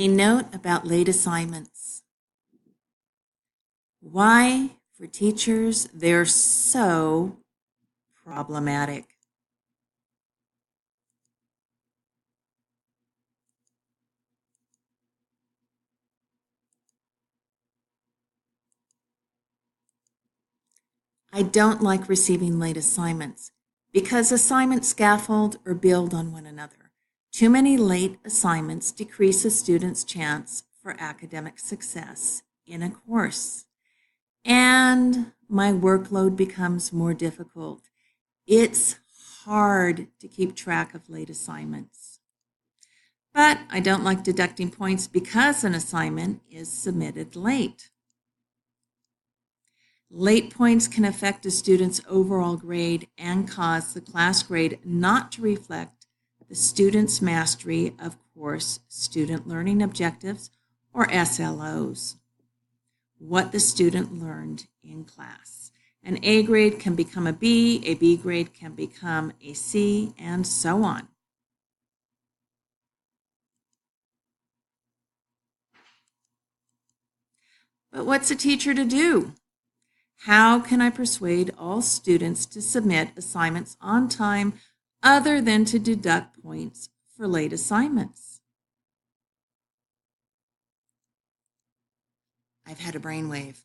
A note about late assignments. Why, for teachers, they're so problematic. I don't like receiving late assignments because assignments scaffold or build on one another. Too many late assignments decrease a student's chance for academic success in a course. And my workload becomes more difficult. It's hard to keep track of late assignments. But I don't like deducting points because an assignment is submitted late. Late points can affect a student's overall grade and cause the class grade not to reflect the student's mastery of course student learning objectives, or SLOs, what the student learned in class. An A grade can become a B grade can become a C, and so on. But what's a teacher to do? How can I persuade all students to submit assignments on time other than to deduct points for late assignments? I've had a brainwave.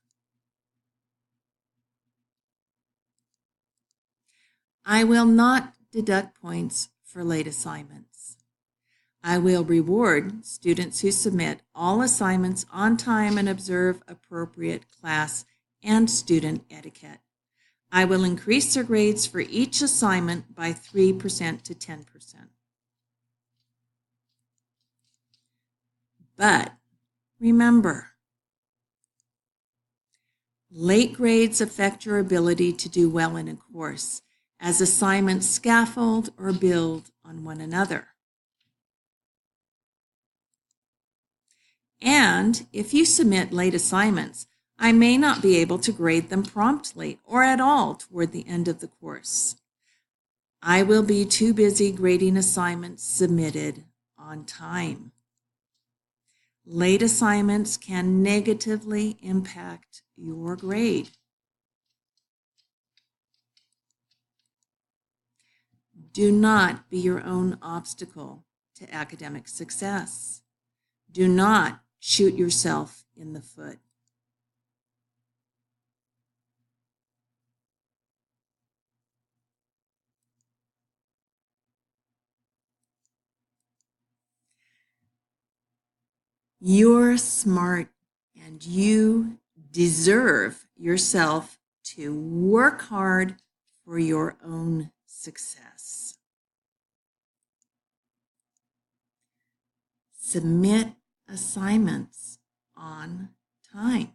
I will not deduct points for late assignments. I will reward students who submit all assignments on time and observe appropriate class and student etiquette. I will increase their grades for each assignment by 3% to 10%. But remember, late grades affect your ability to do well in a course, as assignments scaffold or build on one another. And if you submit late assignments, I may not be able to grade them promptly or at all toward the end of the course. I will be too busy grading assignments submitted on time. Late assignments can negatively impact your grade. Do not be your own obstacle to academic success. Do not shoot yourself in the foot. You're smart and you deserve yourself to work hard for your own success. Submit assignments on time.